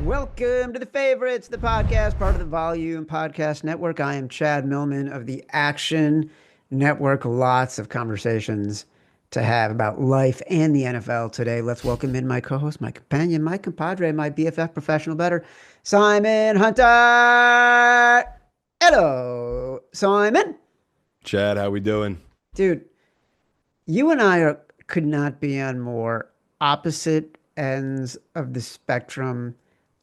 Welcome to The Favorites, the podcast, part of the Volume Podcast Network. I am Chad Millman of the Action Network. Lots of conversations to have about life and the NFL today. Let's welcome in my co-host, my companion, my compadre, my BFF professional bettor, Simon Hunter. Hello, Simon. Chad, how we doing? Dude, you and could not be on more opposite ends of the spectrum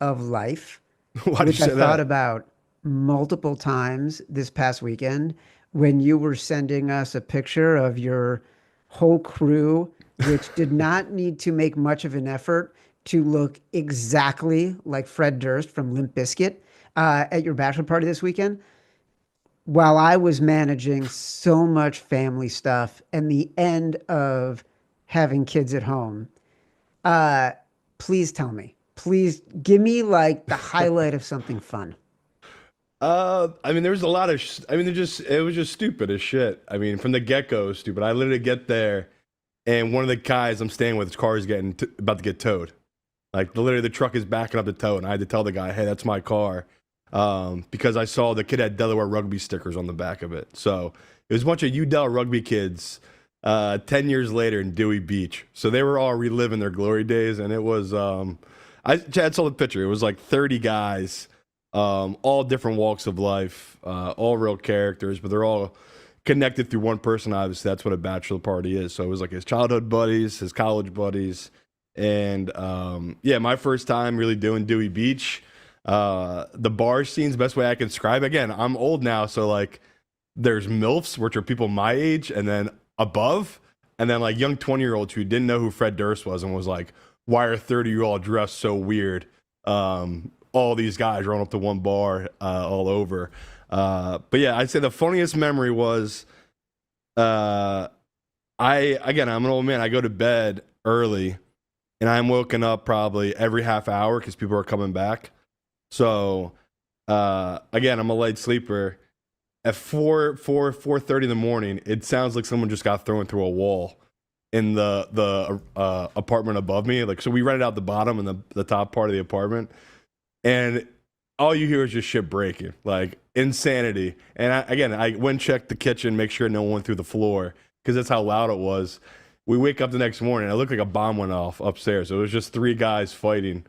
of life, Why did which you I say thought that? about multiple times this past weekend when you were sending us a picture of your whole crew, which did not need to make much of an effort to look exactly like Fred Durst from Limp Bizkit at your bachelor party this weekend. While I was managing so much family stuff and the end of having kids at home, uh, please tell me. Please give me like the highlight of something fun. I mean, there was a lot of. I mean, it was just stupid as shit. I mean, from the get go, it was stupid. I literally get there, and one of the guys I'm staying with, his car is getting about to get towed. Like literally, the truck is backing up to tow, and I had to tell the guy, "Hey, that's my car," because I saw the kid had Delaware rugby stickers on the back of it. So it was a bunch of UDel rugby kids. 10 years later in Dewey Beach, so they were all reliving their glory days, and it was. Chad saw the picture. It was like 30 guys, all different walks of life, all real characters, but they're all connected through one person. Obviously, that's what a bachelor party is. So it was like his childhood buddies, his college buddies, and yeah, my first time really doing Dewey Beach. The bar scene's the best way I can describe it. Again, I'm old now, so like there's MILFs, which are people my age, and then above, and then like young 20-year-olds who didn't know who Fred Durst was and was like, why are 30-year-old dressed so weird? All these guys rolling up to one bar all over. But yeah, I'd say the funniest memory was I'm an old man. I go to bed early, and I'm woken up probably every half hour because people are coming back. So again, I'm a light sleeper. At 4:30 in the morning, it sounds like someone just got thrown through a wall in the apartment above me. Like, so we rented out the bottom and the top part of the apartment, and all you hear is just shit breaking, like insanity. And I went and checked the kitchen, make sure no one went through the floor because that's how loud it was. We wake up the next morning, it looked like a bomb went off upstairs. It was just three guys fighting.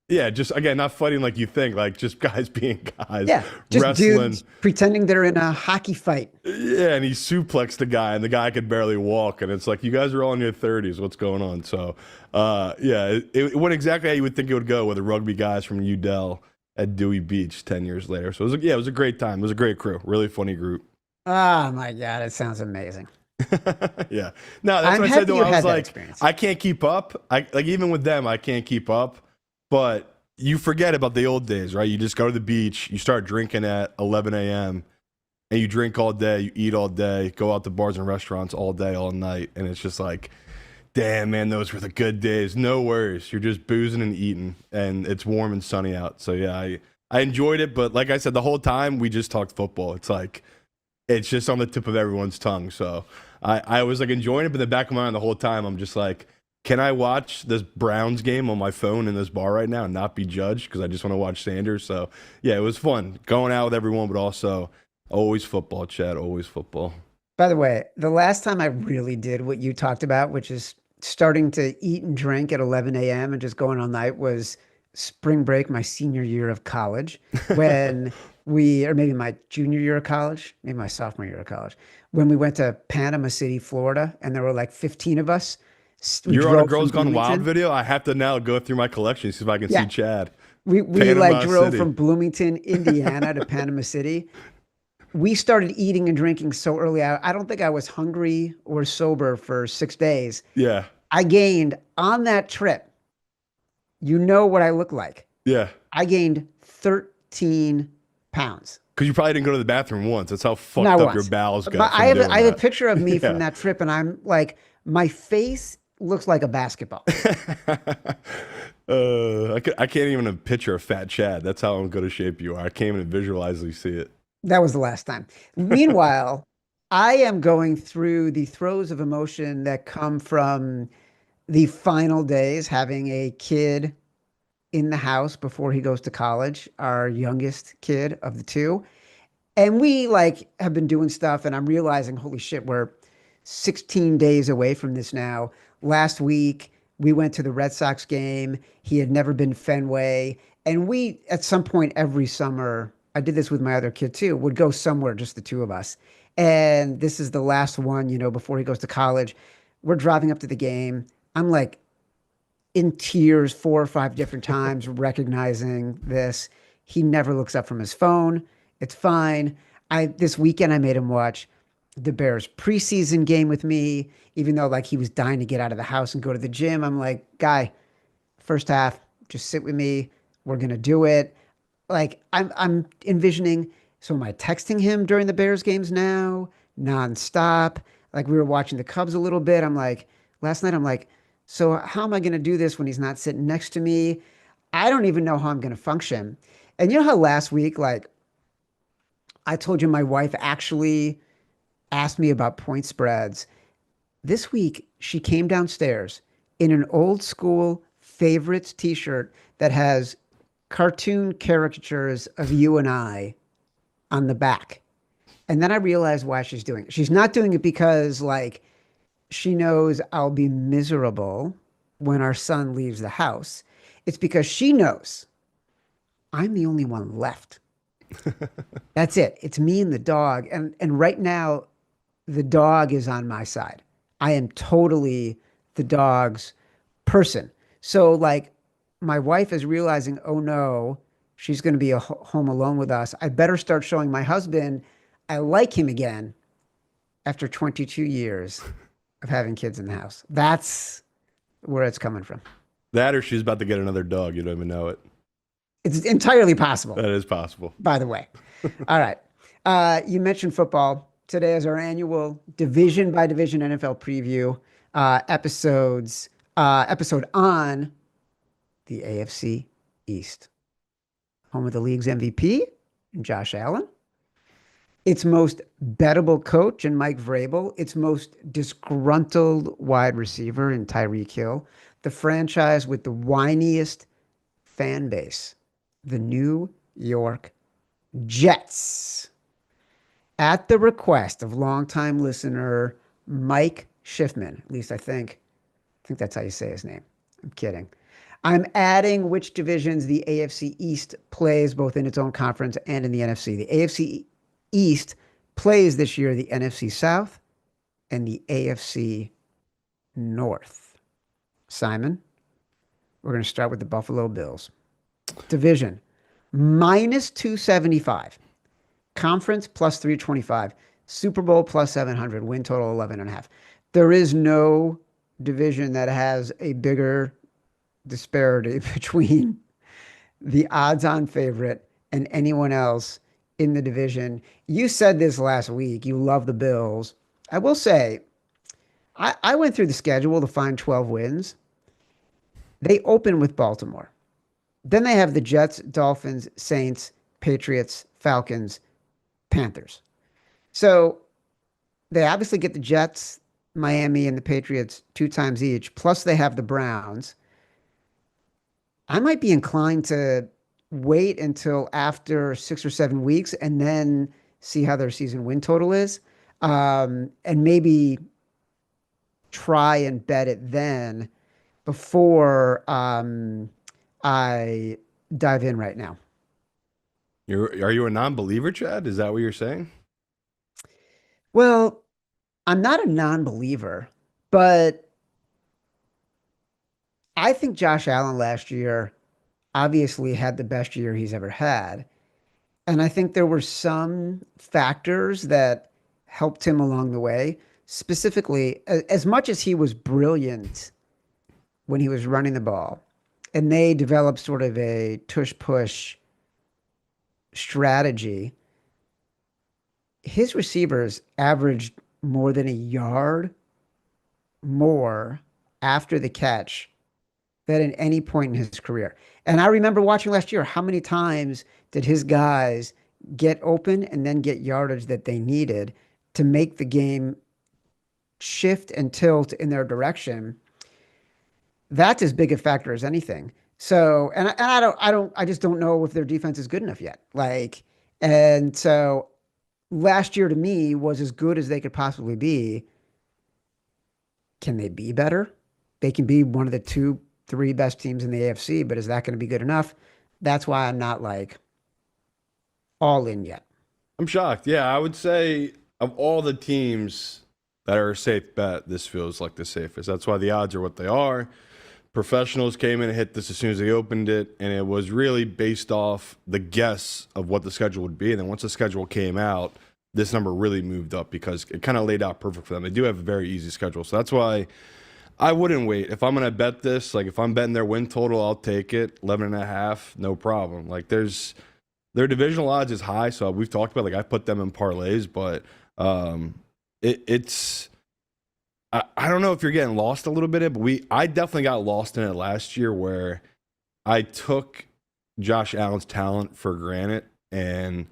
Yeah, just again, not fighting like you think, like just guys being guys, Yeah, just wrestling. dudes pretending they're in a hockey fight. Yeah, and he suplexed the guy, and the guy could barely walk. And it's like, you guys are all in your 30s. What's going on? So, yeah, it went exactly how you would think it would go with the rugby guys from UDel at Dewey Beach 10 years later. So, it was a great time. It was a great crew. Really funny group. Oh my God, it sounds amazing. Yeah. No, that's I'm what I said happy to him. you I was had that like, experience. I can't keep up. Like, even with them, I can't keep up. But you forget about the old days, right? You just go to the beach, you start drinking at 11 a.m., and you drink all day, you eat all day, go out to bars and restaurants all day, all night. And it's just like, damn, man, those were the good days. No worries. You're just boozing and eating, and it's warm and sunny out. So, yeah, I enjoyed it. But like I said, the whole time we just talked football. It's like, it's just on the tip of everyone's tongue. So I was like enjoying it, but in the back of my mind the whole time, I'm just like, can I watch this Browns game on my phone in this bar right now and not be judged? Because I just want to watch Sanders. So, yeah, it was fun going out with everyone, but also always football, Chad, always football. By the way, the last time I really did what you talked about, which is starting to eat and drink at 11 a.m. and just going all night, was spring break, my senior year of college, when or maybe my junior year of college, maybe my sophomore year of college, when we went to Panama City, Florida, and there were like 15 of us. We You're on a drove from Girls Gone Wild Bloomington. video? I have to now go through my collection, see if I can see Yeah, Chad. we like Panama drove City. from Bloomington, Indiana to Panama City. We started eating and drinking so early. I don't think I was hungry or sober for 6 days. Yeah, I gained on that trip, you know what I look like. yeah. I gained 13 pounds. Because you probably didn't go to the bathroom once. That's how fucked Not up your once. bowels But got from doing I have a that. picture of me from Yeah. that trip, and I'm like, my face looks like a basketball. I can't even picture a fat Chad. That's how in good a shape you are. I can't even visually see it. That was the last time. Meanwhile, I am going through the throes of emotion that come from the final days, having a kid in the house before he goes to college, our youngest kid of the two. And we like have been doing stuff, and I'm realizing, holy shit, we're 16 days away from this now. Last week, we went to the Red Sox game. He had never been Fenway. And we, at some point every summer, I did this with my other kid too, would go somewhere, just the two of us. And this is the last one, before he goes to college. We're driving up to the game. I'm like in tears 4 or 5 different times, recognizing this. He never looks up from his phone. It's fine. This weekend I made him watch the Bears preseason game with me, even though like he was dying to get out of the house and go to the gym. I'm like, guy, first half, just sit with me. We're gonna do it. Like I'm envisioning. So am I texting him during the Bears games now, nonstop? Like we were watching the Cubs a little bit. I'm like, last night I'm like, so how am I gonna do this when he's not sitting next to me? I don't even know how I'm gonna function. And you know how last week, like I told you my wife actually asked me about point spreads. This week, she came downstairs in an old school favorites t-shirt that has cartoon caricatures of you and I on the back. And then I realized why she's doing it. She's not doing it because like she knows I'll be miserable when our son leaves the house. It's because she knows I'm the only one left. That's it. It's me and the dog. And right now the dog is on my side. I am totally the dog's person. So like my wife is realizing, oh no, she's going to be home alone with us. I better start showing my husband I like him again after 22 years of having kids in the house. That's where it's coming from. That or she's about to get another dog. You don't even know it. It's entirely possible. That is possible. By the way. All right. You mentioned football. Today is our annual division by division NFL preview episode on the AFC East, home of the league's MVP, Josh Allen, its most bettable coach in Mike Vrabel, its most disgruntled wide receiver in Tyreek Hill, the franchise with the whiniest fan base, the New York Jets. At the request of longtime listener Mike Schiffman, at least I think that's how you say his name. I'm kidding. I'm adding which divisions the AFC East plays both in its own conference and in the NFC. The AFC East plays this year the NFC South and the AFC North. Simon, we're going to start with the Buffalo Bills. Division, minus 275. Conference, plus 325. Super Bowl, plus 700. Win total, 11.5. There is no division that has a bigger disparity between the odds-on favorite and anyone else in the division. You said this last week. You love the Bills. I will say, I went through the schedule to find 12 wins. They open with Baltimore. Then they have the Jets, Dolphins, Saints, Patriots, Falcons, Panthers. So they obviously get the Jets, Miami, and the Patriots 2 times each. Plus they have the Browns. I might be inclined to wait until after 6 or 7 weeks and then see how their season win total is, and maybe try and bet it then before I dive in right now. Are you a non-believer, Chad? Is that what you're saying? Well, I'm not a non-believer, but I think Josh Allen last year obviously had the best year he's ever had. And I think there were some factors that helped him along the way. Specifically, as much as he was brilliant when he was running the ball, and they developed sort of a tush-push strategy, his receivers averaged more than a yard more after the catch than at any point in his career. And I remember watching last year, how many times did his guys get open and then get yardage that they needed to make the game shift and tilt in their direction? That's as big a factor as anything. So, I just don't know if their defense is good enough yet. Like, and so last year to me was as good as they could possibly be. Can they be better? They can be one of the two, three best teams in the AFC, but is that going to be good enough? That's why I'm not like all in yet. I'm shocked. Yeah, I would say of all the teams that are a safe bet, this feels like the safest. That's why the odds are what they are. Professionals came in and hit this as soon as they opened it, and it was really based off the guess of what the schedule would be. And then once the schedule came out, this number really moved up because it kind of laid out perfect for them. They do have a very easy schedule. So that's why I wouldn't wait. If I'm going to bet this, like if I'm betting their win total, I'll take it. 11.5, no problem. Like their divisional odds is high. So we've talked about, like I put them in parlays, but it's I don't know if you're getting lost a little bit, but I definitely got lost in it last year where I took Josh Allen's talent for granted, and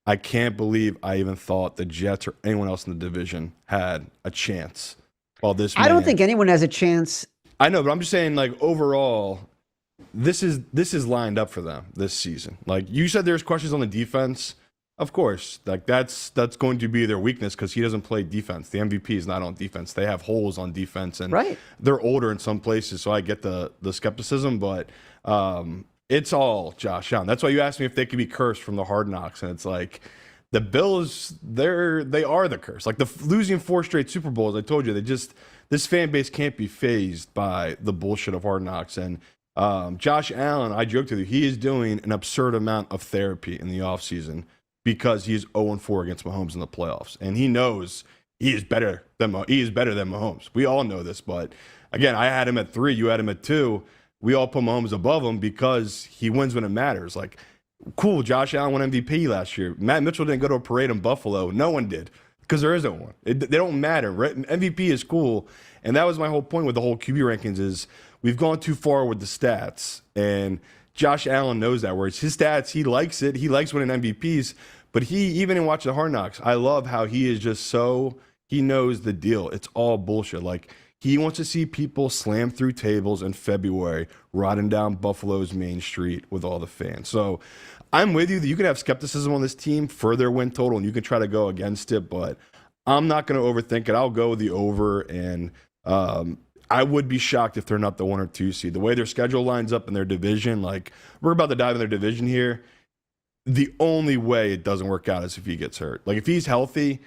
I can't believe I even thought the Jets or anyone else in the division had a chance. While this I don't man, think anyone has a chance. I know, but I'm just saying, like overall, this is lined up for them this season. Like you said, there's questions on the defense. Of course, like that's going to be their weakness because he doesn't play defense. The MVP is not on defense. They have holes on defense, and Right. they're older in some places. So I get the skepticism, but it's all Josh Allen. That's why you asked me if they could be cursed from the Hard Knocks, and it's like the Bills. They are the curse. Like the losing 4 straight Super Bowls. I told you this fan base can't be phased by the bullshit of Hard Knocks. And Josh Allen, I joked with you, he is doing an absurd amount of therapy in the offseason because he's 0-4 against Mahomes in the playoffs. And he knows he is better than Mahomes. We all know this, but again, I had him at 3, you had him at 2. We all put Mahomes above him because he wins when it matters. Like, cool, Josh Allen won MVP last year. Matt Mitchell didn't go to a parade in Buffalo. No one did because there isn't one. They don't matter. Right? MVP is cool. And that was my whole point with the whole QB rankings is we've gone too far with the stats. And Josh Allen knows that. Whereas his stats, he likes it. He likes winning MVPs. But even in watching the Hard Knocks, I love how he is just so, he knows the deal. It's all bullshit. Like, he wants to see people slam through tables in February, riding down Buffalo's main street with all the fans. So I'm with you that you can have skepticism on this team for their win total, and you can try to go against it, but I'm not going to overthink it. I'll go with the over, and I would be shocked if they're not the 1 or 2 seed. The way their schedule lines up in their division, like we're about to dive in their division here. The only way it doesn't work out is if he gets hurt. Like if he's healthy,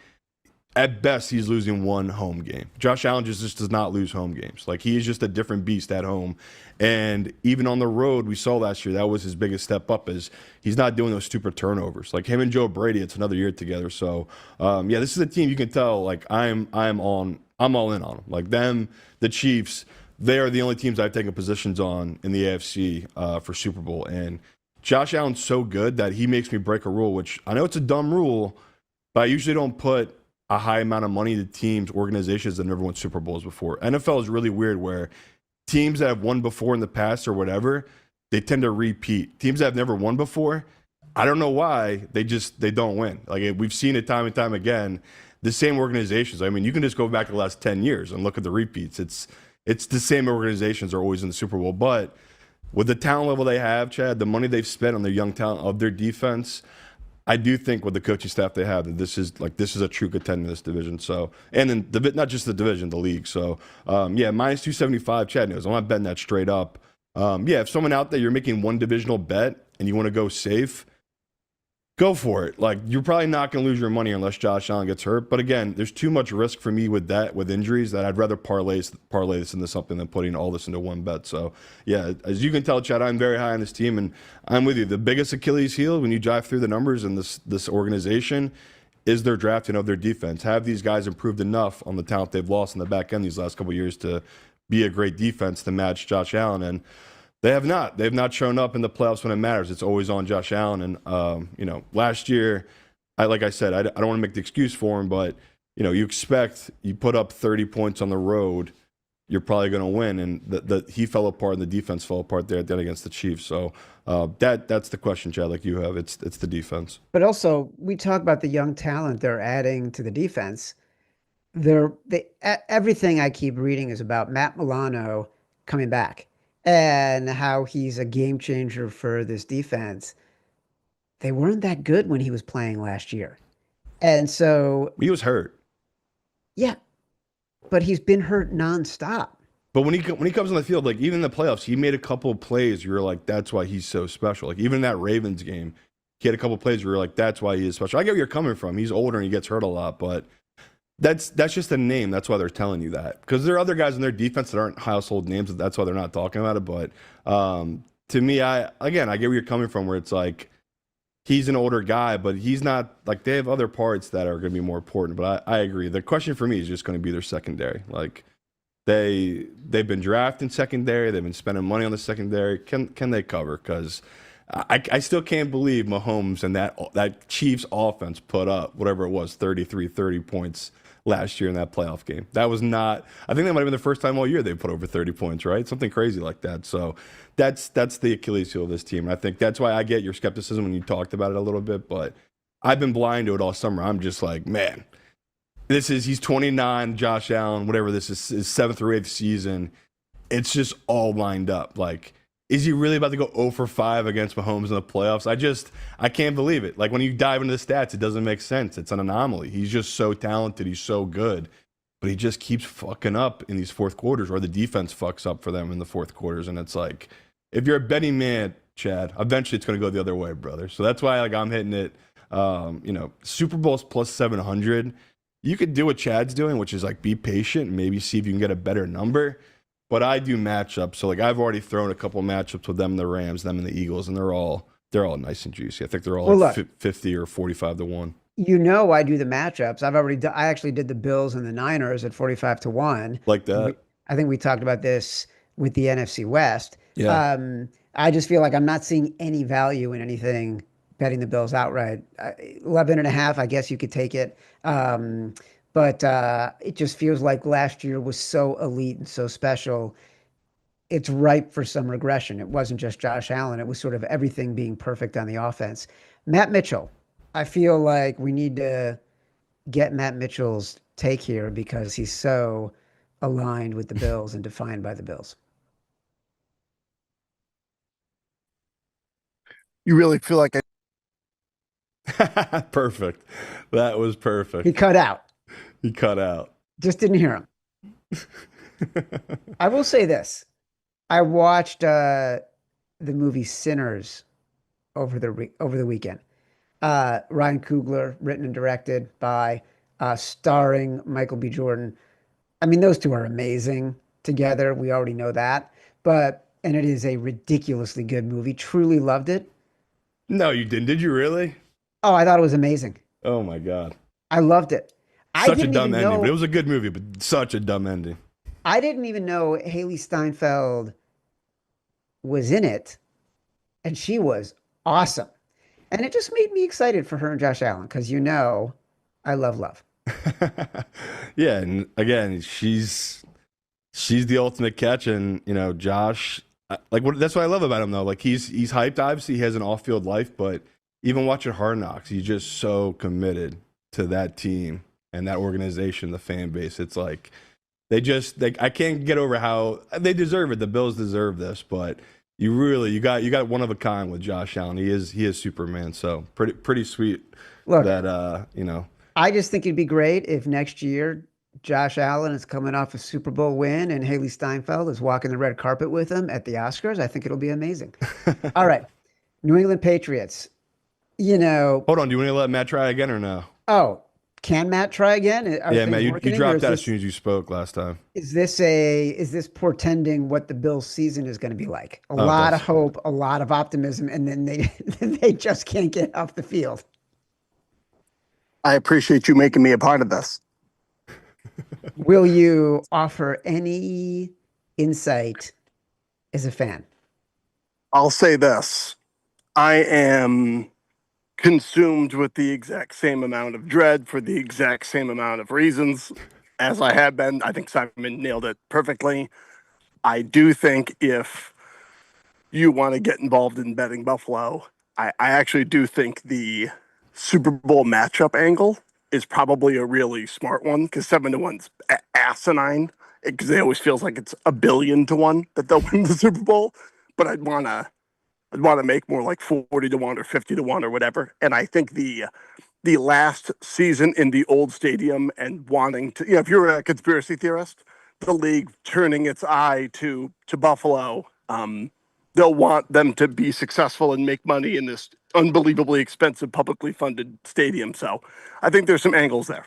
at best he's losing 1 home game. Josh Allen just does not lose home games. Like he is just a different beast at home. And even on the road, we saw last year that was his biggest step up is he's not doing those stupid turnovers. Like him and Joe Brady, it's another year together. So yeah, this is a team you can tell. Like I'm all in on them. Like them, the Chiefs, they are the only teams I've taken positions on in the AFC for Super Bowl. And Josh Allen's so good that he makes me break a rule, which I know it's a dumb rule, but I usually don't put a high amount of money to teams, organizations that never won Super Bowls before. NFL is really weird where teams that have won before in the past or whatever, they tend to repeat. Teams that have never won before, I don't know why, they don't win. Like we've seen it time and time again. The same organizations. I mean, you can just go back to the last 10 years and look at the repeats. It's the same organizations are always in the Super Bowl, but with the talent level they have, Chad, the money they've spent on their young talent of their defense, I do think with the coaching staff they have that this is a true contender in this division. So, and then not just the division, the league. So, yeah, minus 275. Chad knows I'm not betting that straight up. Yeah, if someone out there you're making one divisional bet and you want to go safe, go for it. Like you're probably not going to lose your money unless Josh Allen gets hurt. But again, there's too much risk for me with injuries that I'd rather parlay this into something than putting all this into one bet. So yeah, as you can tell, Chad, I'm very high on this team, and I'm with you. The biggest Achilles heel when you drive through the numbers in this organization is their drafting of their defense. Have these guys improved enough on the talent they've lost in the back end these last couple of years to be a great defense to match Josh Allen? And they have not. They've not shown up in the playoffs when it matters. It's always on Josh Allen. And, last year, like I said, I don't want to make the excuse for him, but, you put up 30 points on the road, you're probably going to win. And he fell apart and the defense fell apart there against the Chiefs. So that's the question, Chad, like you have. It's the defense. But also, we talk about the young talent they're adding to the defense. Everything I keep reading is about Matt Milano coming back. and how he's a game changer for this defense. They weren't that good when he was playing last year. And so, He was hurt. yeah, but he's been hurt nonstop. But when he comes on the field, like even in the playoffs, he made a couple of plays. You're like, that's why he's so special. Like even in that Ravens game, he had a couple of plays where you're like, that's why he is special. I get where you're coming from. He's older and he gets hurt a lot, but that's just a name. That's why they're telling you that. Because there are other guys in their defense that aren't household names. That's why they're not talking about it. But to me, I get where you're coming from. Where it's like he's an older guy, but he's not like they have other parts that are going to be more important. But I agree. The question for me is just going to be their secondary. Like they've been drafting secondary. They've been spending money on the secondary. Can they cover? Because I still can't believe Mahomes and that Chiefs offense put up whatever it was, 30 points last year in that playoff game. That was not, I think that might have been the first time all year they put over 30 points, right? Something crazy like that. So that's the Achilles heel of this team. And I think that's why I get your skepticism when you talked about it a little bit, but I've been blind to it all summer. I'm just like, man, he's 29, Josh Allen, whatever this is, his 7th or 8th season. It's just all lined up. Like, is he really about to go 0 for 5 against Mahomes in the playoffs? I can't believe it. Like when you dive into the stats, it doesn't make sense. It's an anomaly. He's just so talented. He's so good, but he just keeps fucking up in these fourth quarters, or the defense fucks up for them in the fourth quarters. And it's like, if you're a betting man, Chad, eventually it's going to go the other way, brother. So that's why like I'm hitting it. Super Bowl's plus 700. You could do what Chad's doing, which is like be patient and maybe see if you can get a better number. But I do matchups, so like I've already thrown a couple matchups with them and the Rams, them and the Eagles, and they're all nice and juicy. I think they're all Well, like look, 50 or 45 to 1. I do the matchups. I actually did the Bills and the Niners at 45 to 1. Like that. I think we talked about this with the NFC West. Yeah. I just feel like I'm not seeing any value in anything betting the Bills outright. 11 and a half, I guess you could take it. But it just feels like last year was so elite and so special. It's ripe for some regression. It wasn't just Josh Allen. It was sort of everything being perfect on the offense. Matt Mitchell, I feel like we need to get Matt Mitchell's take here because he's so aligned with the Bills and defined by the Bills. You really feel like Perfect. That was perfect. He cut out. He cut out. Just didn't hear him. I will say this. I watched the movie Sinners over the weekend. Ryan Coogler, written and directed by, starring Michael B. Jordan. I mean, those two are amazing together. We already know that. And it is a ridiculously good movie. Truly loved it. No, you didn't. Did you really? Oh, I thought it was amazing. Oh my God. I loved it. Such a dumb ending, but it was a good movie, but such a dumb ending. I didn't even know Haley Steinfeld was in it, and she was awesome. And it just made me excited for her and Josh Allen because I love. Yeah, and again, she's the ultimate catch, and Josh, that's what I love about him though. Like he's hyped. Obviously, he has an off-field life, but even watching Hard Knocks, he's just so committed to that team and that organization, the fan base. It's like I can't get over how they deserve it. The Bills deserve this, but you got one of a kind with Josh Allen. He is Superman. So pretty sweet. Look, that I just think it'd be great if next year Josh Allen is coming off a Super Bowl win and Haley Steinfeld is walking the red carpet with him at the Oscars. I think it'll be amazing. All right, New England Patriots. Hold on. Do you want to let Matt try again or no? Oh, can Matt try again? Yeah, Matt, you dropped out as soon as you spoke last time. Is this portending what the Bills season is going to be like? A lot of hope, a lot of optimism, and then they just can't get off the field. I appreciate you making me a part of this. Will you offer any insight as a fan? I'll say this. I am consumed with the exact same amount of dread for the exact same amount of reasons as I have been. I think Simon nailed it perfectly. I do think if you want to get involved in betting Buffalo, I actually do think the Super Bowl matchup angle is probably a really smart one because 7 to 1's asinine because it always feels like it's 1,000,000,000 to 1 that they'll win the Super Bowl. But I'd want to make more like 40 to 1 or 50 to 1 or whatever. And I think the last season in the old stadium and wanting to, if you're a conspiracy theorist, the league turning its eye to Buffalo, they'll want them to be successful and make money in this unbelievably expensive publicly funded stadium. So I think there's some angles there.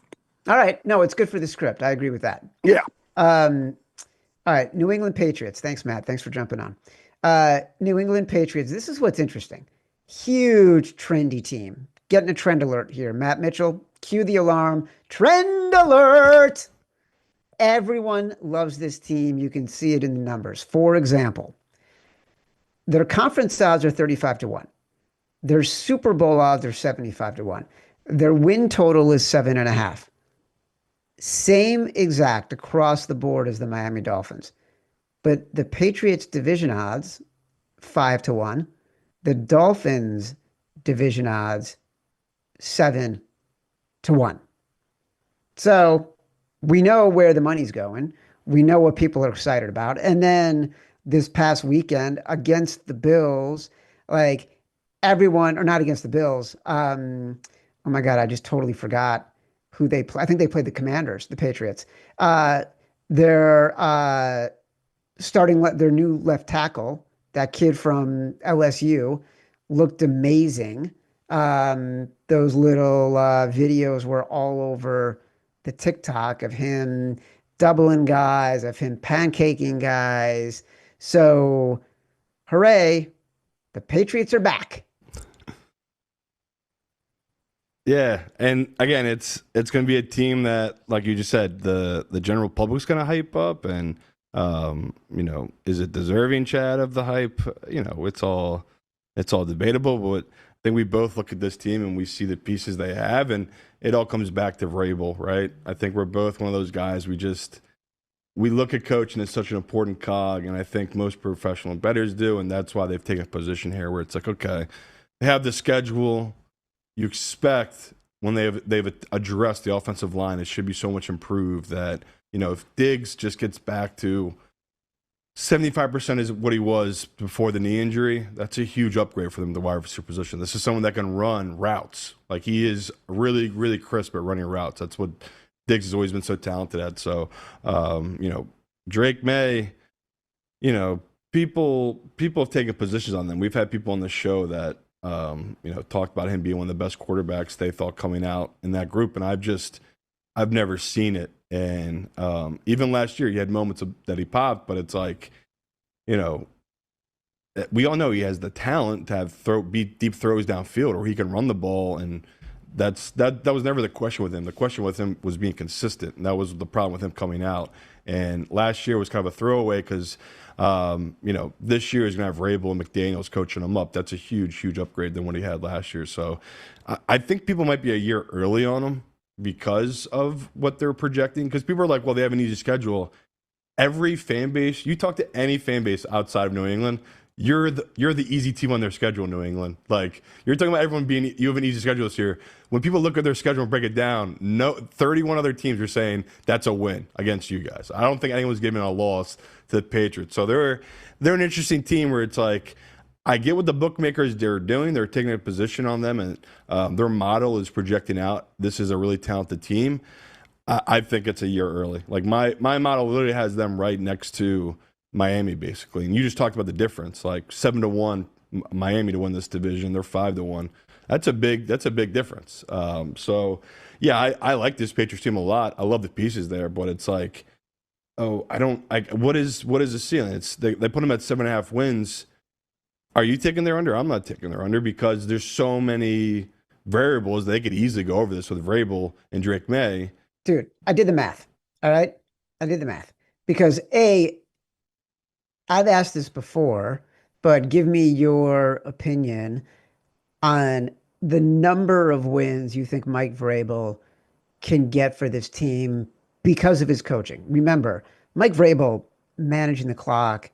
All right. No, it's good for the script. I agree with that. Yeah. All right. New England Patriots. Thanks, Matt. Thanks for jumping on. New England Patriots. This is what's interesting. Huge trendy team. Getting a trend alert here. Matt Mitchell, cue the alarm. Trend alert. Everyone loves this team. You can see it in the numbers. For example, their conference odds are 35 to 1. Their Super Bowl odds are 75 to 1. Their win total is 7.5. Same exact across the board as the Miami Dolphins. But the Patriots division odds, 5 to 1. The Dolphins division odds, 7 to 1. So we know where the money's going. We know what people are excited about. And then this past weekend against the Bills, like everyone, or not against the Bills. Oh my God, I just totally forgot who they play. I think they played the Commanders, the Patriots. They're starting their new left tackle, that kid from LSU, looked amazing. Those little videos were all over the TikTok of him doubling guys, of him pancaking guys. So, hooray, the Patriots are back. Yeah, and again, it's going to be a team that, like you just said, the general public's going to hype up, and is it deserving, Chad, of the hype? It's all debatable, but I think we both look at this team and we see the pieces they have, and it all comes back to Vrabel, right? I think we're both one of those guys. We look at coaching as such an important cog, and I think most professional bettors do, and that's why they've taken a position here where it's like, okay, they have the schedule. You expect when they've addressed the offensive line, it should be so much improved that, if Diggs just gets back to 75% is what he was before the knee injury, that's a huge upgrade for them, the wide receiver position. This is someone that can run routes. Like, he is really, really crisp at running routes. That's what Diggs has always been so talented at. So, Drake Maye, people have taken positions on them. We've had people on the show that, talked about him being one of the best quarterbacks they thought coming out in that group. And I've never seen it. And even last year, he had moments that he popped, but it's like, we all know he has the talent to have deep throws downfield, or he can run the ball. And that was never the question with him. The question with him was being consistent. And that was the problem with him coming out. And last year was kind of a throwaway because, this year he's going to have Vrabel and McDaniels coaching him up. That's a huge, huge upgrade than what he had last year. So I think people might be a year early on him because of what they're projecting. Because people are like, well, they have an easy schedule. Every fan base, you talk to any fan base outside of New England, you're the easy team on their schedule in New England. Like, you're talking about everyone you have an easy schedule this year. When people look at their schedule and break it down, 31 other teams are saying that's a win against you guys. I don't think anyone's giving a loss to the Patriots. So they're an interesting team where it's like, I get what the bookmakers they're doing. They're taking a position on them, and their model is projecting out this is a really talented team. I think it's a year early. Like, my model literally has them right next to Miami, basically. And you just talked about the difference, like 7 to 1 Miami to win this division. They're 5 to 1. That's a big difference. So yeah, I like this Patriots team a lot. I love the pieces there, but it's like, what is the ceiling? They put them at 7.5 wins. Are you taking their under? I'm not taking their under because there's so many variables. They could easily go over this with Vrabel and Drake Maye. Dude, I did the math. All right. I did the math because I've asked this before, but give me your opinion on the number of wins you think Mike Vrabel can get for this team because of his coaching. Remember, Mike Vrabel managing the clock,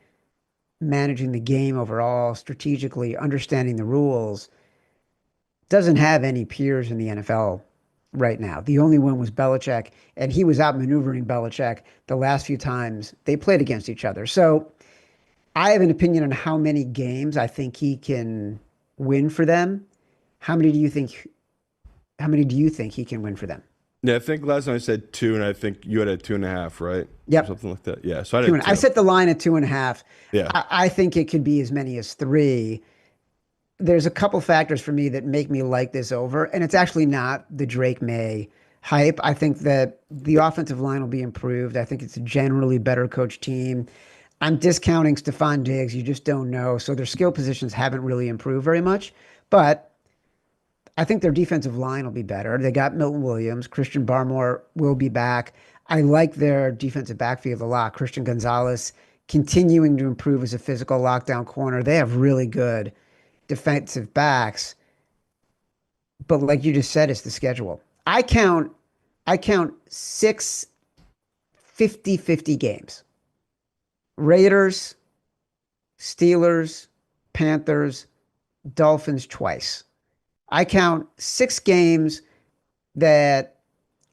managing the game overall, strategically understanding the rules, doesn't have any peers in the NFL right now. The only one was Belichick, and he was outmaneuvering Belichick the last few times they played against each other. So I have an opinion on how many games I think he can win for them. How many do you think? How many do you think he can win for them? Yeah, I think last time I said 2, and I think you had a 2.5, right? Or Yep. something like that. Yeah, so I Two did and I 2. set the line at 2.5. Yeah. I think it could be as many as three. There's a couple factors for me that make me like this over, and it's actually not the Drake Maye hype. I think that the offensive line will be improved. I think it's a generally better coach team. I'm discounting Stephon Diggs. You just don't know. So their skill positions haven't really improved very much. But I think their defensive line will be better. They got Milton Williams. Christian Barmore will be back. I like their defensive backfield a lot. Christian Gonzalez continuing to improve as a physical lockdown corner. They have really good defensive backs. But like you just said, it's the schedule. I count 6 50-50 games. Raiders, Steelers, Panthers, Dolphins twice. I count 6 games that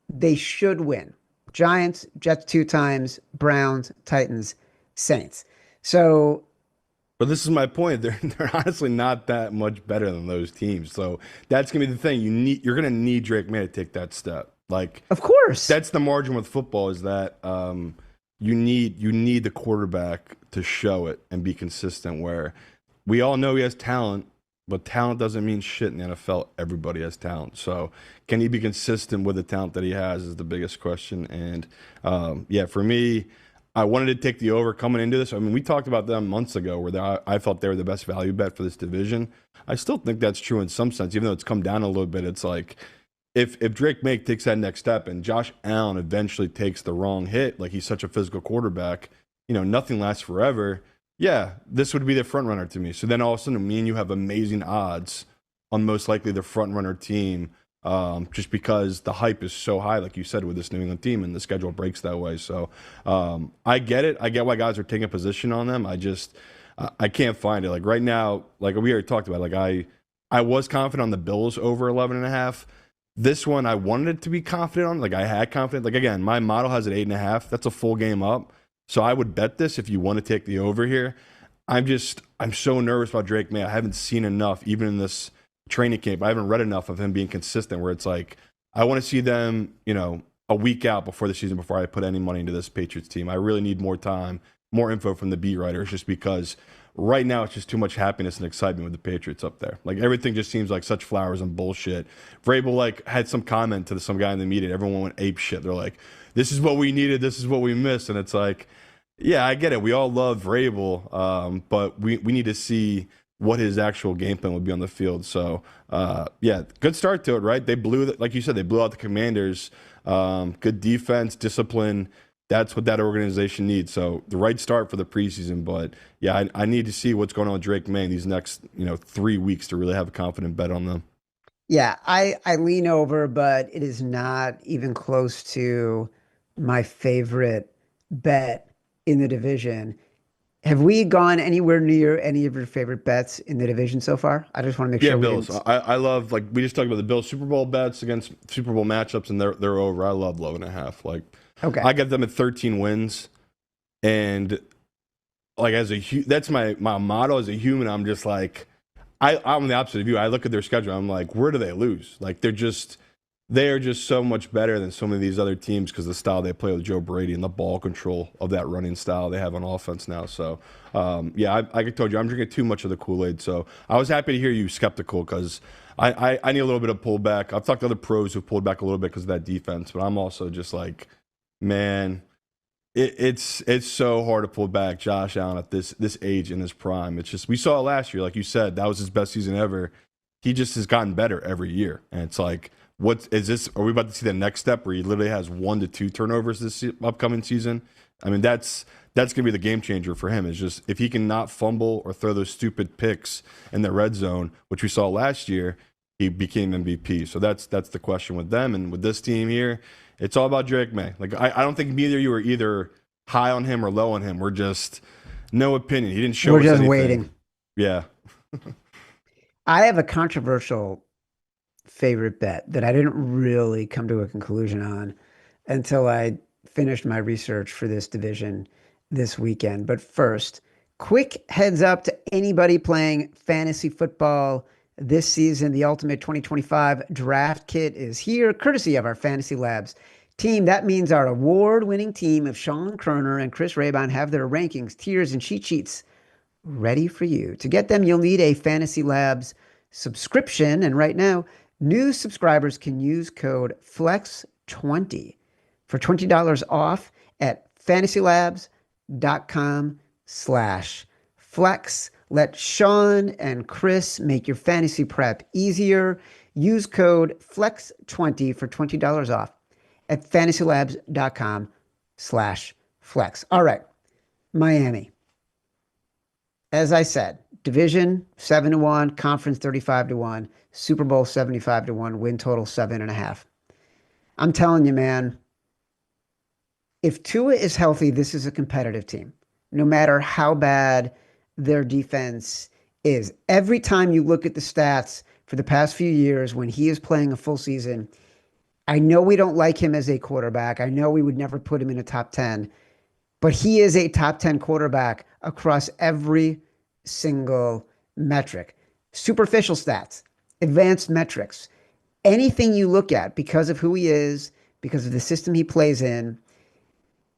they should win. Giants, Jets 2 times, Browns, Titans, Saints. So, But this is my point. They're honestly not that much better than those teams. So that's gonna be the thing. You're gonna need Drake Maye to take that step. Like, of course. that's the margin with football, is that you need the quarterback to show it and be consistent. Where we all know he has talent, but talent doesn't mean shit in the NFL. Everybody has talent. So can he be consistent with the talent that he has is the biggest question. And yeah, for me, I wanted to take the over coming into this. I mean, we talked about them months ago where I felt they were the best value bet for this division. I still think that's true in some sense, even though it's come down a little bit. It's like, if Drake Maye takes that next step and Josh Allen eventually takes the wrong hit, like he's such a physical quarterback, nothing lasts forever. Yeah, this would be the front runner to me. So then all of a sudden, me and you have amazing odds on most likely the front runner team, just because the hype is so high, like you said, with this New England team, and the schedule breaks that way. So I get it. I get why guys are taking a position on them. I can't find it. Like right now, like we already talked about, like I was confident on the Bills over 11.5. This one, I wanted it to be confident on. Like I had confidence. Like again, my model has it 8.5. That's a full game up. So I would bet this if you want to take the over here. I'm so nervous about Drake Maye. I haven't seen enough, even in this training camp. I haven't read enough of him being consistent where it's like, I want to see them, a week out before the season before I put any money into this Patriots team. I really need more time, more info from the beat writers, just because right now it's just too much happiness and excitement with the Patriots up there. Like everything just seems like such flowers and bullshit. Vrabel like had some comment to some guy in the media. Everyone went ape shit. They're like, this is what we needed. This is what we missed. And it's like, yeah, I get it. We all love Vrabel, but we need to see what his actual game plan would be on the field. So, yeah, good start to it, right? They like you said, they blew out the Commanders. Good defense, discipline. That's what that organization needs. So the right start for the preseason. But yeah, I need to see what's going on with Drake Maye in these next 3 weeks to really have a confident bet on them. Yeah, I lean over, but it is not even close to my favorite bet in the division. Have we gone anywhere near any of your favorite bets in the division so far? I just want to make Yeah, sure we Bills. didn't. I love, like we just talked about the Bills Super Bowl bets against Super Bowl matchups, and they're over. I love 11.5. Like Okay. I got them at 13 wins, and like that's my motto as a human. I'm just like I'm the opposite of you. I look at their schedule. I'm like, where do they lose? Like they are just so much better than so many of these other teams because the style they play with Joe Brady and the ball control of that running style they have on offense now. So, yeah, I told you, I'm drinking too much of the Kool-Aid. So I was happy to hear you skeptical because I need a little bit of pullback. I've talked to other pros who've pulled back a little bit because of that defense, but I'm also just like, man, it's so hard to pull back Josh Allen at this age in his prime. It's just, we saw it last year. Like you said, that was his best season ever. He just has gotten better every year. And it's like, what is this? Are we about to see the next step where he literally has 1 to 2 turnovers this upcoming season? I mean, that's gonna be the game changer for him. Is just if he can not fumble or throw those stupid picks in the red zone, which we saw last year, he became MVP. So that's the question with them and with this team here. It's all about Drake Maye. Like I don't think neither of you are either high on him or low on him. We're just no opinion. He didn't show We're us just anything. waiting. Yeah. I have a controversial favorite bet that I didn't really come to a conclusion on until I finished my research for this division this weekend. But first, quick heads up to anybody playing fantasy football this season. The Ultimate 2025 Draft Kit is here, courtesy of our Fantasy Labs team. That means our award-winning team of Sean Kerner and Chris Raybon have their rankings, tiers, and cheat sheets ready for you. To get them, you'll need a Fantasy Labs subscription. And right now, new subscribers can use code FLEX20 for $20 off at fantasylabs.com/flex. Let Sean and Chris make your fantasy prep easier. Use code FLEX20 for $20 off at fantasylabs.com/flex. All right, Miami. As I said, division 7-1, conference 35-1, Super Bowl 75-1, win total 7.5. I'm telling you, man, if Tua is healthy, this is a competitive team, no matter how bad their defense is. Every time you look at the stats for the past few years when he is playing a full season, I know we don't like him as a quarterback. I know we would never put him in a top 10, but he is a top 10 quarterback across every single metric. Superficial stats, advanced metrics, anything you look at because of who he is, because of the system he plays in,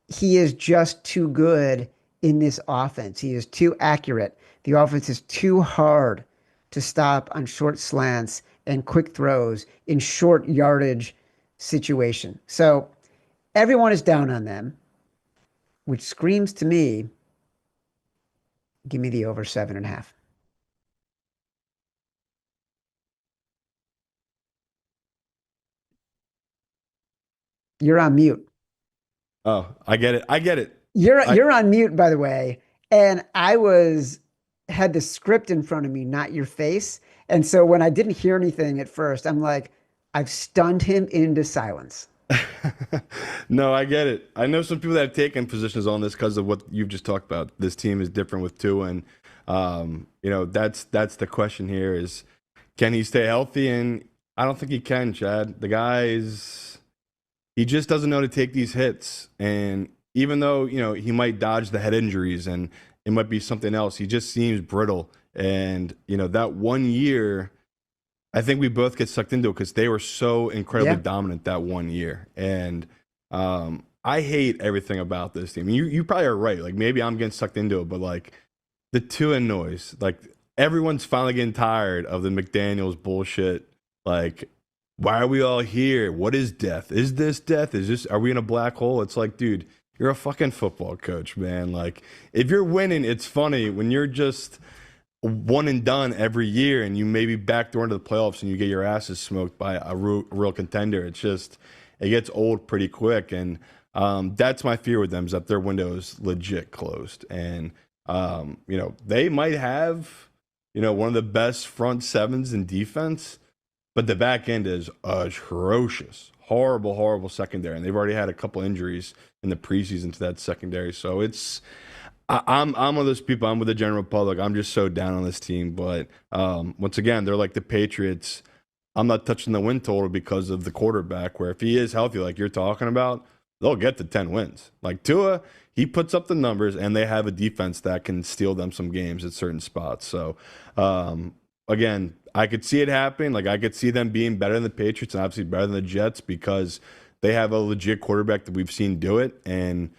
he is just too good in this offense. He is too accurate. The offense is too hard to stop on short slants and quick throws in short yardage situation. So everyone is down on them, which screams to me, give me the over 7.5. You're on mute. Oh, I get it. I get it. You're on mute, by the way. And I had the script in front of me, not your face. And so when I didn't hear anything at first, I'm like, I've stunned him into silence. No, I get it. I know some people that have taken positions on this because of what you've just talked about. This team is different with Tua, and that's the question here: is can he stay healthy? And I don't think he can, Chad. The guy he just doesn't know to take these hits. And even though he might dodge the head injuries and it might be something else, he just seems brittle. And that 1 year, I think we both get sucked into it because they were so incredibly dominant that 1 year. And I hate everything about this team. You probably are right. Like maybe I'm getting sucked into it, but like the Tua noise, like everyone's finally getting tired of the McDaniels bullshit. Like, why are we all here? What is death? Is this death? Are we in a black hole? It's like, dude, you're a fucking football coach, man. Like if you're winning, it's funny. When you're just one and done every year and you maybe backdoor into the playoffs and you get your asses smoked by a real contender, it gets old pretty quick. And that's my fear with them, is that their window is legit closed. And they might have one of the best front sevens in defense, but the back end is atrocious. Horrible secondary. And they've already had a couple injuries in the preseason to that secondary. So I'm one of those people. I'm with the general public. I'm just so down on this team. But once again, they're like the Patriots. I'm not touching the win total because of the quarterback, where if he is healthy, like you're talking about, they'll get to 10 wins. Like Tua, he puts up the numbers, and they have a defense that can steal them some games at certain spots. So, again, I could see it happening. Like I could see them being better than the Patriots and obviously better than the Jets because they have a legit quarterback that we've seen do it, and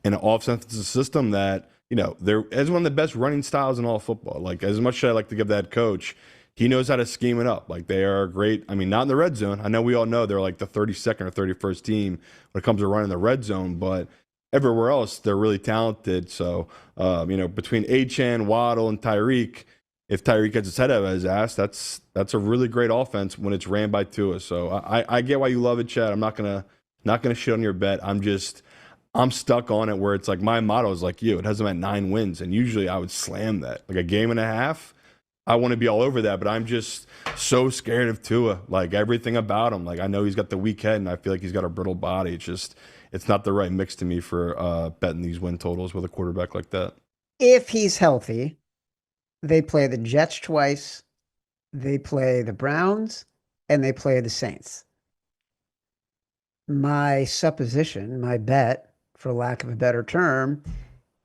an offensive system that they're as one of the best running styles in all football. Like as much as I like to give that coach, he knows how to scheme it up. Like they are great. I mean, not in the red zone. I know we all know they're like the 32nd or 31st team when it comes to running the red zone, but everywhere else they're really talented. So between Achane, Waddle, and Tyreek. If Tyreek gets his head out of his ass, that's a really great offense when it's ran by Tua. So I get why you love it, Chad. I'm not gonna shit on your bet. I'm stuck on it where it's like my motto is like you. It has them at 9 wins, and usually I would slam that. Like a game and a half, I want to be all over that, but I'm just so scared of Tua. Like everything about him. Like I know he's got the weak head, and I feel like he's got a brittle body. It's not the right mix to me for betting these win totals with a quarterback like that. If he's healthy, they play the Jets twice. They play the Browns, and they play the Saints. My supposition, my bet, for lack of a better term,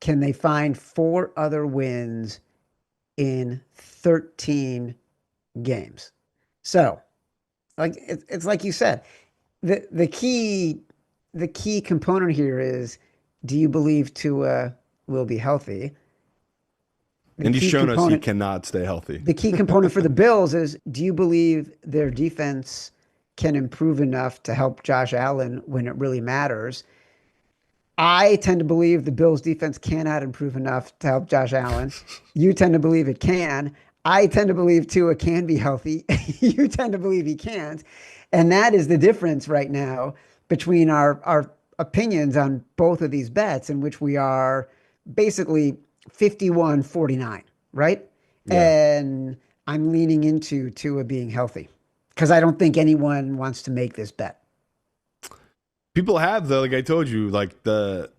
can they find 4 other wins in 13 games? So, like it's like you said, the key component here is, do you believe Tua will be healthy? And he's shown us he cannot stay healthy. The key component for the Bills is, do you believe their defense can improve enough to help Josh Allen when it really matters? I tend to believe the Bills defense cannot improve enough to help Josh Allen. You tend to believe it can. I tend to believe Tua can be healthy. You tend to believe he can't. And that is the difference right now between our opinions on both of these bets, in which we are basically 51-49, right? Yeah. And I'm leaning into Tua being healthy because I don't think anyone wants to make this bet. People have, though, like I told you, like the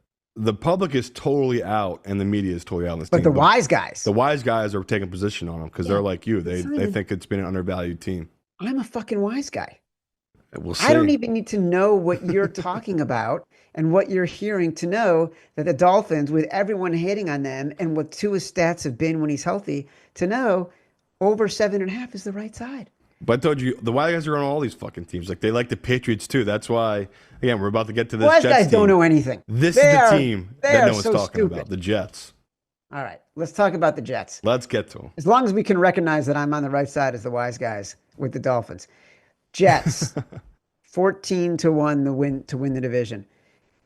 public is totally out and the media is totally out on this team. But the wise guys are taking position on them because they're like you. They think it's been an undervalued team. I'm a fucking wise guy. We'll see. I don't even need to know what you're talking about and what you're hearing to know that the Dolphins, with everyone hating on them and what Tua's stats have been when he's healthy, to know over 7.5 is the right side. But I told you, the wise guys are on all these fucking teams. Like, they like the Patriots, too. That's why, again, we're about to get to this Wise Jets guys team. Don't know anything. This is the team that no one's so talking stupid. about, the Jets. All right, let's talk about the Jets. Let's get to them. As long as we can recognize that I'm on the right side as the wise guys with the Dolphins. Jets, 14-1 to win the division.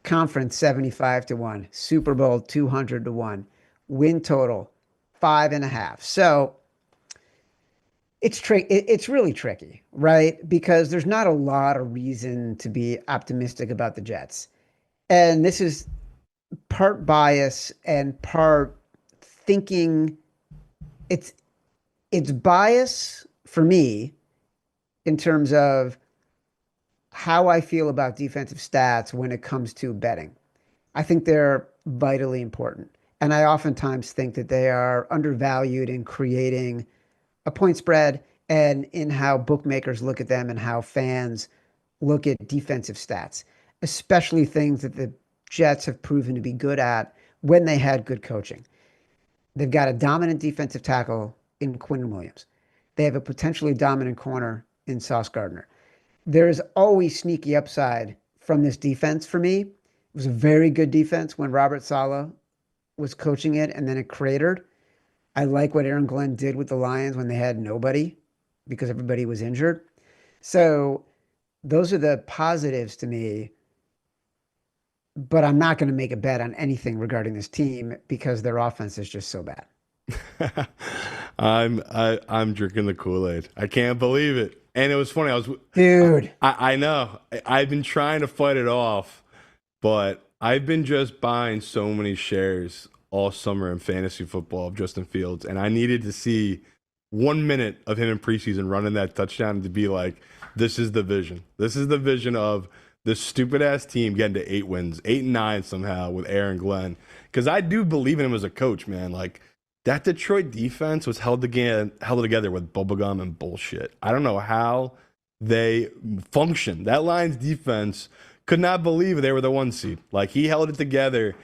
Conference 75-1. Super Bowl 200-1. Win total 5.5. So it's really tricky, right? Because there's not a lot of reason to be optimistic about the Jets. And this is part bias and part thinking. It's bias for me in terms of how I feel about defensive stats when it comes to betting. I think they're vitally important. And I oftentimes think that they are undervalued in creating a point spread and in how bookmakers look at them and how fans look at defensive stats, especially things that the Jets have proven to be good at when they had good coaching. They've got a dominant defensive tackle in Quinn Williams. They have a potentially dominant corner in Sauce Gardner. There is always sneaky upside from this defense for me. It was a very good defense when Robert Saleh was coaching it, and then it cratered. I like what Aaron Glenn did with the Lions when they had nobody because everybody was injured. So those are the positives to me. But I'm not going to make a bet on anything regarding this team because their offense is just so bad. I'm drinking the Kool-Aid. I can't believe it. And it was funny. I know. I've been trying to fight it off, but I've been just buying so many shares all summer in fantasy football of Justin Fields, and I needed to see 1 minute of him in preseason running that touchdown to be like, this is the vision. This is the vision of this stupid-ass team getting to 8 wins, 8-9 somehow with Aaron Glenn. Because I do believe in him as a coach, man. Like, that Detroit defense was held together with bubblegum and bullshit. I don't know how they functioned. That Lions defense could not believe they were the 1 seed. Like, he held it together.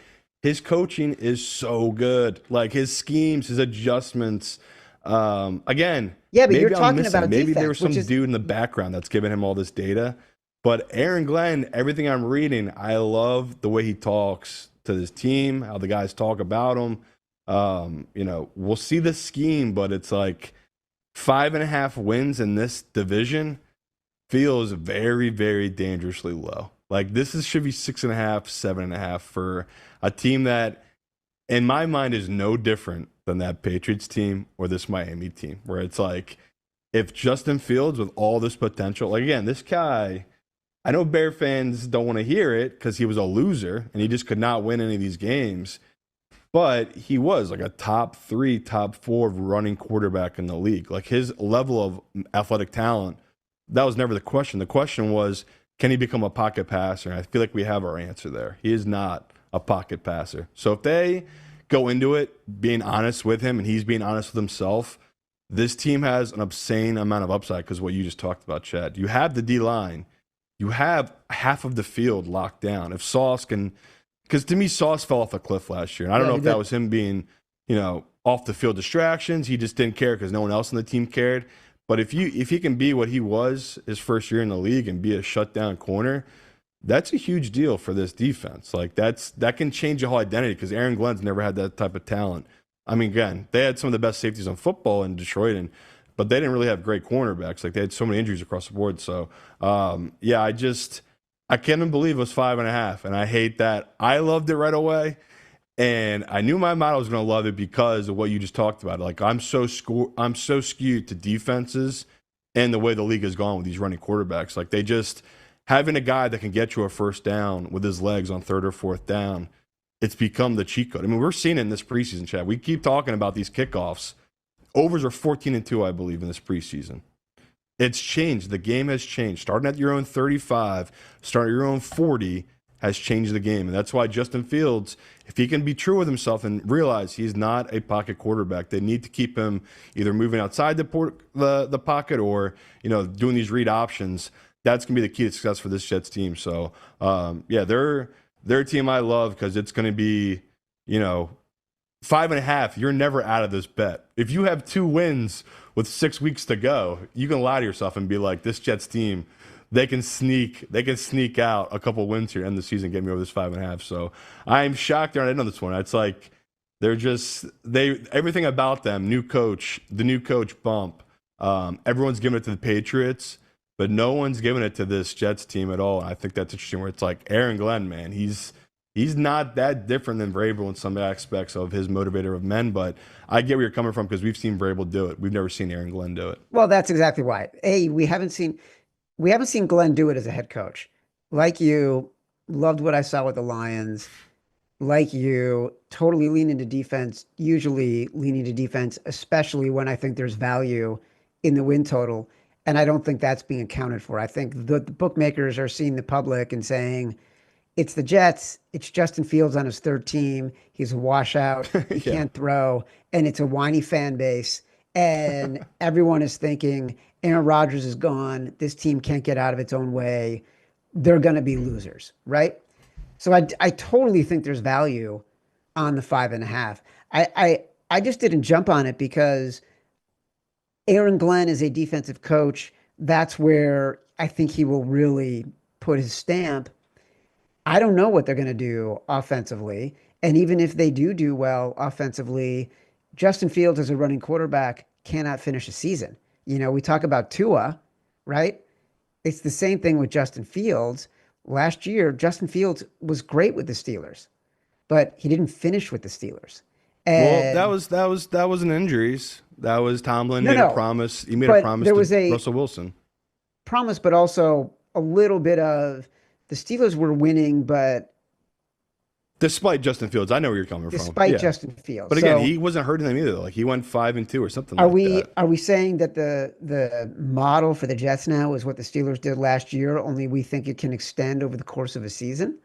His coaching is so good. Like, his schemes, his adjustments. Again, yeah, but you're talking about maybe there was some dude in the background that's giving him all this data. But Aaron Glenn, everything I'm reading, I love the way he talks to his team, how the guys talk about him. We'll see the scheme, but it's like 5.5 wins in this division feels very, very dangerously low. Like, this should be 6.5, 7.5 for a team that, in my mind, is no different than that Patriots team or this Miami team, where it's like, if Justin Fields with all this potential, like, again, this guy, I know Bear fans don't want to hear it because he was a loser and he just could not win any of these games, but he was like a top 3, top 4 running quarterback in the league. Like, his level of athletic talent, that was never the question. The question was, can he become a pocket passer? And I feel like we have our answer there. He is not a pocket passer. So if they go into it being honest with him and he's being honest with himself, this team has an obscene amount of upside because what you just talked about, Chad. You have the D line, you have half of the field locked down. If Sauce can, because to me, Sauce fell off a cliff last year. And I don't know if that was him being, off the field distractions. He just didn't care because no one else on the team cared. But if he can be what he was his first year in the league and be a shutdown corner, that's a huge deal for this defense. Like that can change the whole identity because Aaron Glenn's never had that type of talent. I mean, again, they had some of the best safeties on football in Detroit, but they didn't really have great cornerbacks. Like they had so many injuries across the board. So I can't even believe it was 5.5, and I hate that. I loved it right away. And I knew my model was going to love it because of what you just talked about. Like I'm so skewed to defenses and the way the league has gone with these running quarterbacks. Like they just having a guy that can get you a first down with his legs on third or fourth down. It's become the cheat code. I mean, we're seeing it in this preseason, Chad. We keep talking about these kickoffs. Overs are 14-2, I believe, in this preseason. It's changed. The game has changed. Starting at your own 35, starting at your own 40 has changed the game. And that's why Justin Fields, if he can be true with himself and realize he's not a pocket quarterback, they need to keep him either moving outside the pocket or, doing these read options. That's going to be the key to success for this Jets team. So, they're a team I love because it's going to be, 5.5. You're never out of this bet. If you have 2 wins with 6 weeks to go, you can lie to yourself and be like, this Jets team, they can sneak out a couple wins here, end the season, get me over this 5.5. So I'm shocked they're not in on this one. It's like everything about them, the new coach bump. Everyone's giving it to the Patriots, but no one's giving it to this Jets team at all. And I think that's interesting. Where it's like Aaron Glenn, man, he's not that different than Vrabel in some aspects of his motivator of men, but I get where you're coming from because we've seen Vrabel do it. We've never seen Aaron Glenn do it. Well, that's exactly why. We haven't seen Glenn do it as a head coach. Like you, loved what I saw with the Lions. Like you, totally lean into defense, usually leaning to defense, especially when I think there's value in the win total. And I don't think that's being accounted for. I think the bookmakers are seeing the public and saying, it's the Jets. It's Justin Fields on his third team. He's a washout. He can't throw. And it's a whiny fan base. And everyone is thinking Aaron Rodgers is gone. This team can't get out of its own way. They're going to be losers, right? So I totally think there's value on the 5.5. I just didn't jump on it because Aaron Glenn is a defensive coach. That's where I think he will really put his stamp. I don't know what they're going to do offensively. And even if they do well offensively, Justin Fields as a running quarterback cannot finish a season. We talk about Tua, right? It's the same thing with Justin Fields. Last year, Justin Fields was great with the Steelers, but he didn't finish with the Steelers. And well, that was an injuries. That was Tomlin made a promise. He made a promise to Russell Wilson. Promise, but also a little bit of the Steelers were winning, but despite Justin Fields, I know where you're coming from. Despite Justin Fields, but again, he wasn't hurting them either. Like he went 5-2 or something. Are we saying that the model for the Jets now is what the Steelers did last year? Only we think it can extend over the course of a season.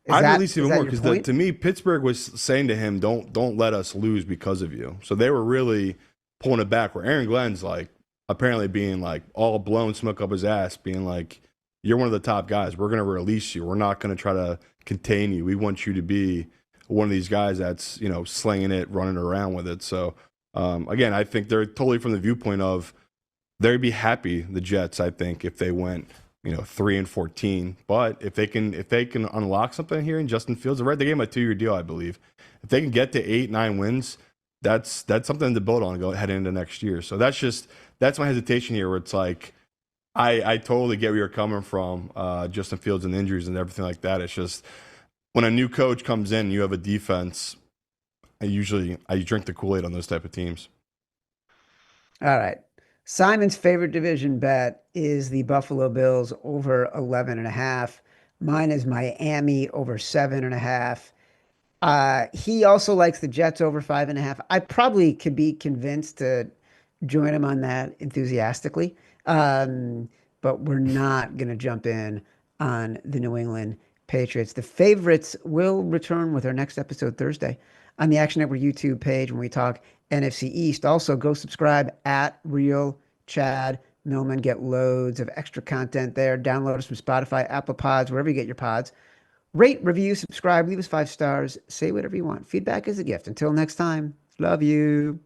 I'd release even more because to me, Pittsburgh was saying to him, "Don't let us lose because of you." So they were really pulling it back. Where Aaron Glenn's like apparently being like all blown smoke up his ass, being like, "You're one of the top guys. We're going to release you. We're not going to try to contain you. We want you to be one of these guys that's slinging it, running around with it." So again, I think they're totally from the viewpoint of they'd be happy, the Jets. I think if they went 3-14, but if they can unlock something here in Justin Fields, they read the game a 2-year deal, I believe. If they can get to 8-9 wins, that's something to build on and go head into next year. So that's my hesitation here, where it's like I totally get where you're coming from, Justin Fields and injuries and everything like that. It's just when a new coach comes in, you have a defense. I drink the Kool-Aid on those type of teams. All right. Simon's favorite division bet is the Buffalo Bills over 11.5. Mine is Miami over 7.5. He also likes the Jets over 5.5. I probably could be convinced to join him on that enthusiastically. But we're not going to jump in on the New England Patriots. The favorites will return with our next episode Thursday. on the Action Network YouTube page when we talk NFC East. Also, go subscribe at Real Chad Millman. Get loads of extra content there. Download us from Spotify, Apple Pods, wherever you get your pods. Rate, review, subscribe, leave us 5 stars. Say whatever you want. Feedback is a gift. Until next time, love you.